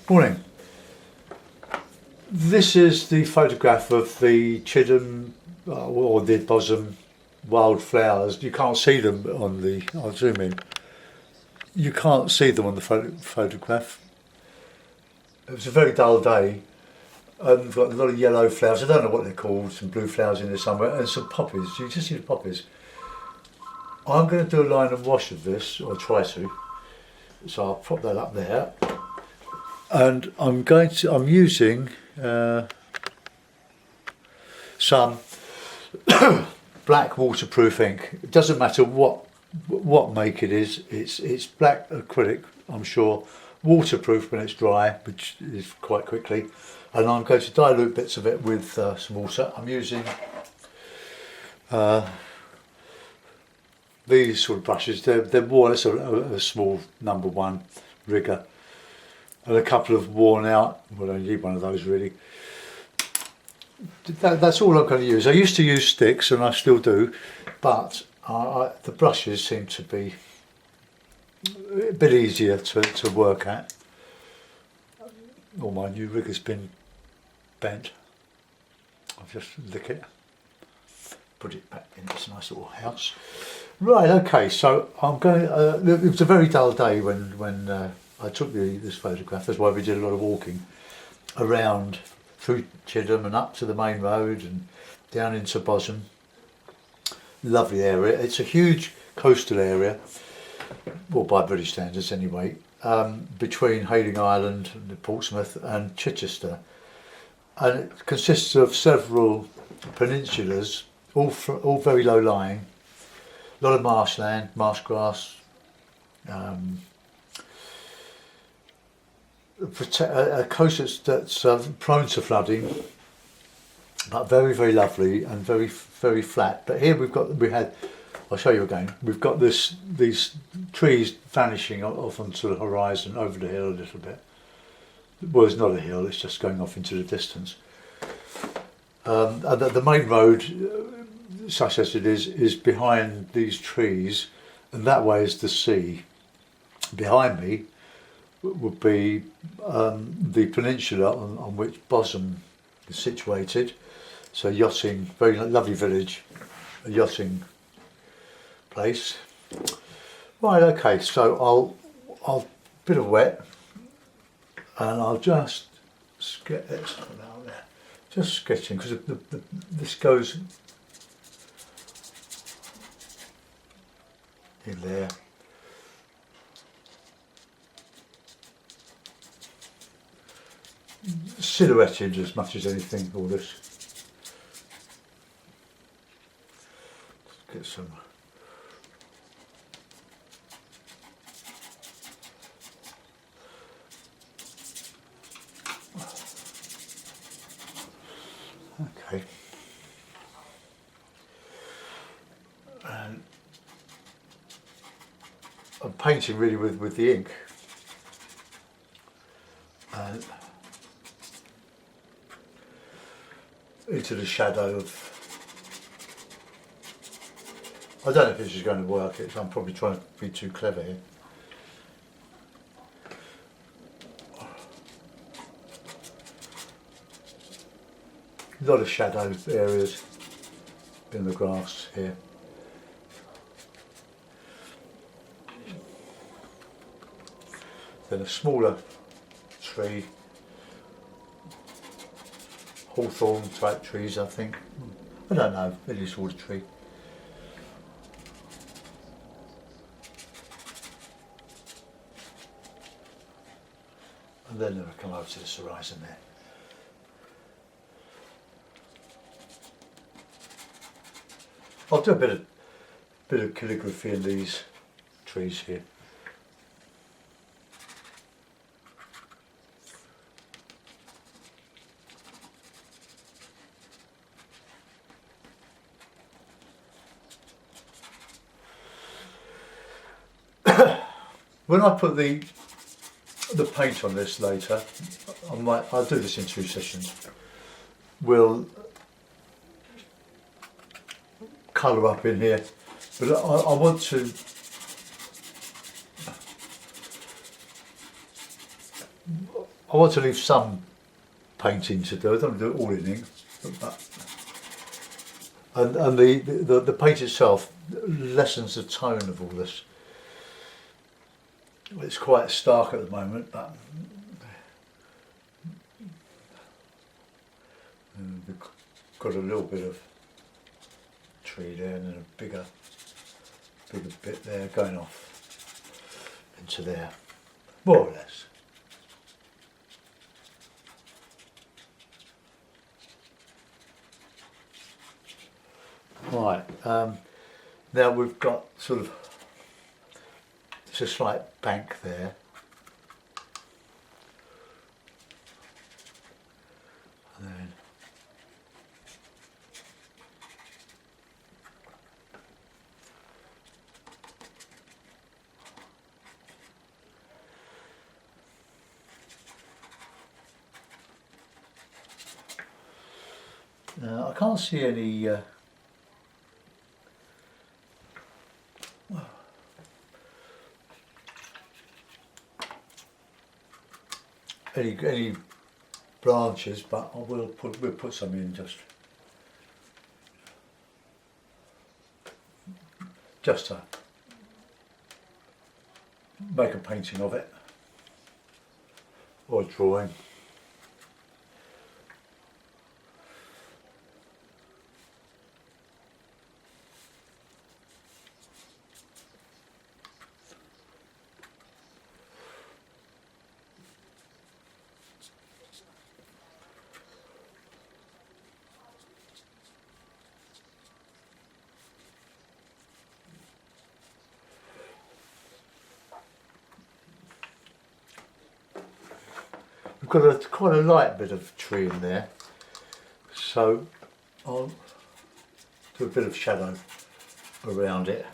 Morning. This is the photograph of the Chidham or the Bosham wildflowers. You can't see them on the, I'll zoom in. You can't see them on the photograph. It was a very dull day. We've got a lot of yellow flowers, I don't know what they're called, some blue flowers in there somewhere, and some poppies. You just see the poppies. I'm going to do a line and wash of this, or try to. So I'll prop that up there. And I'm using some black waterproof ink. It doesn't matter what make it is. It's black acrylic, I'm sure, waterproof when it's dry, which is quite quickly. And I'm going to dilute bits of it with some water. I'm using these sort of brushes. They're worn. It's a small number 1 rigger, and a couple of worn out. Well, I need one of those really. That's all I'm going to use. I used to use sticks, and I still do, but the brushes seem to be a bit easier to work at. Oh, my new rigger's been bent. I'll just lick it, put it back in this nice little house. Right, okay, so I'm going, it was a very dull day when I took this photograph. That's why we did a lot of walking around through Chidham and up to the main road and down into Bosham. Lovely area. It's a huge coastal area, well, by British standards anyway, between Hayling Island, Portsmouth and Chichester. And it consists of several peninsulas, all very low lying. A lot of marshland, marsh grass, a coast that's prone to flooding, but very, very lovely and very, very flat. But here I'll show you again. We've got these trees vanishing off onto the horizon, over the hill a little bit. Well, it's not a hill; it's just going off into the distance. And the main road, such as it is behind these trees, and that way is the sea. Behind me would be the peninsula on which Bosham is situated. So yachting, very lovely village, a yachting place. Right, okay, so I'll bit of wet, and I'll just get this out there. Just sketching, because this goes in there. Silhouetted as much as anything, all this. Let's get some. Okay. And I'm painting really with the ink. And into the shadow of, I don't know if this is going to work. I'm probably trying to be too clever here. A lot of shadow areas in the grass here. Then a smaller tree, hawthorn type trees, I think. I don't know, any sort of tree. And then I come over to this horizon there. I'll do a bit of calligraphy in these trees here. When I put the paint on this later, I'll do this in 2 sessions. We'll colour up in here, but I want to I want to leave some painting to do. I don't do it all in ink, but and the paint itself lessens the tone of all this. It's quite stark at the moment, but we've got a little bit of tree there and then a bigger bit there going off into there, more or less. Right, now we've got sort of, it's a slight bank there. And then I can't see any any branches, but we'll put some in just to make a painting of it or a drawing. We've got quite a light bit of tree in there, so I'll do a bit of shadow around it.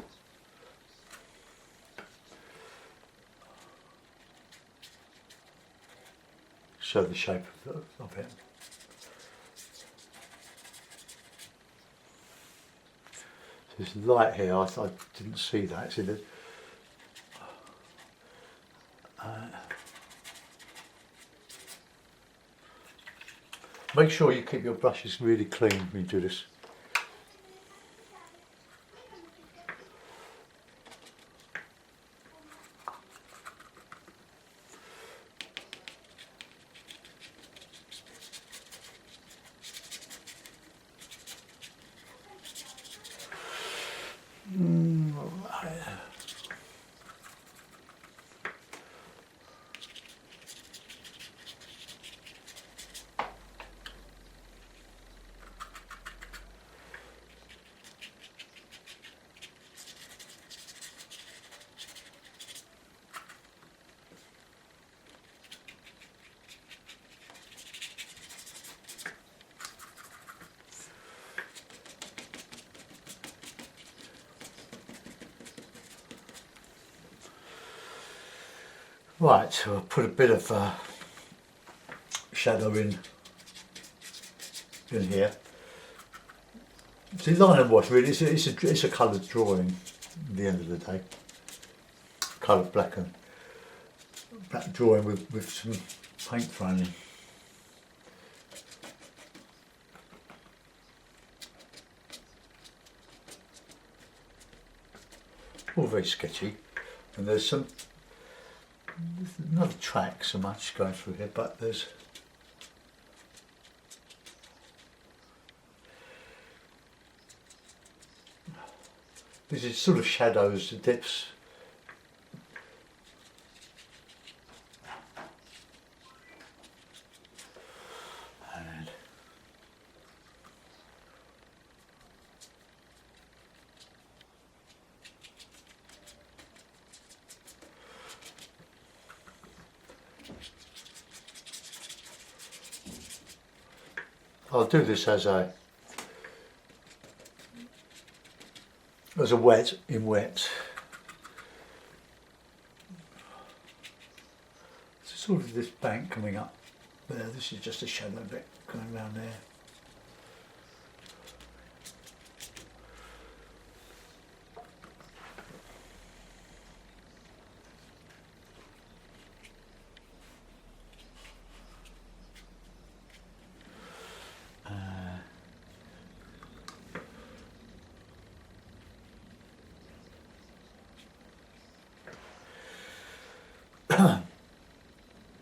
Show the shape of it. There's light here, I didn't see that. See the, make sure you keep your brushes really clean when you do this. Right, so I'll put a bit of shadow in here. See, line and wash really, it's a coloured drawing at the end of the day. Coloured black drawing with some paint thrown in. All very sketchy, and there's not a track so much going through here, but there's these sort of shadows, dips. And I'll do this as a wet in wet. So sort of this bank coming up there. This is just a shadow bit going around there.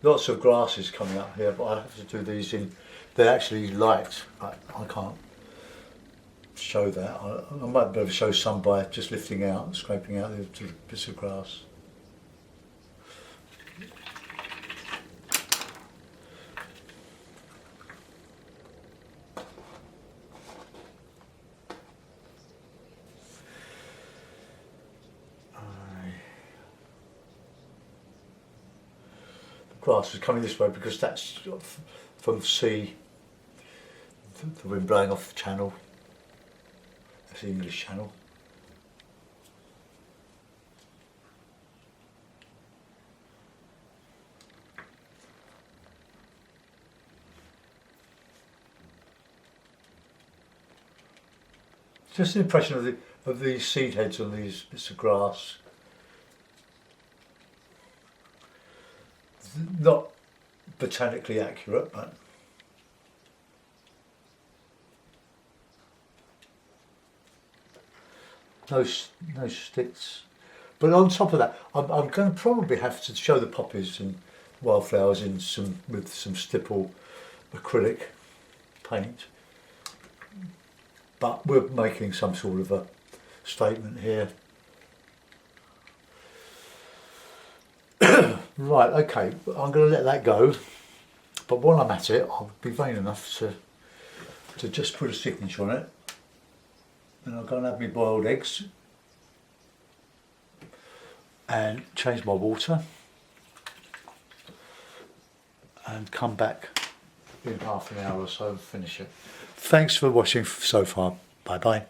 lots of grasses coming up here, but I have to do these in, they're actually light. I can't show that. I might be able to show some by just lifting out, scraping out the bits of grass. Grass is coming this way because that's from the sea, the wind blowing off the channel. That's the English Channel. Just an impression of these seed heads on these bits of grass. Not botanically accurate, but no sticks. But on top of that, I'm going to probably have to show the poppies and wildflowers with some stipple acrylic paint. But we're making some sort of a statement here. Right, okay, I'm going to let that go, but while I'm at it, I'll be vain enough to just put a signature on it, and I'll go and have my boiled eggs and change my water and come back in half an hour or so and finish it. Thanks for watching so far. Bye bye.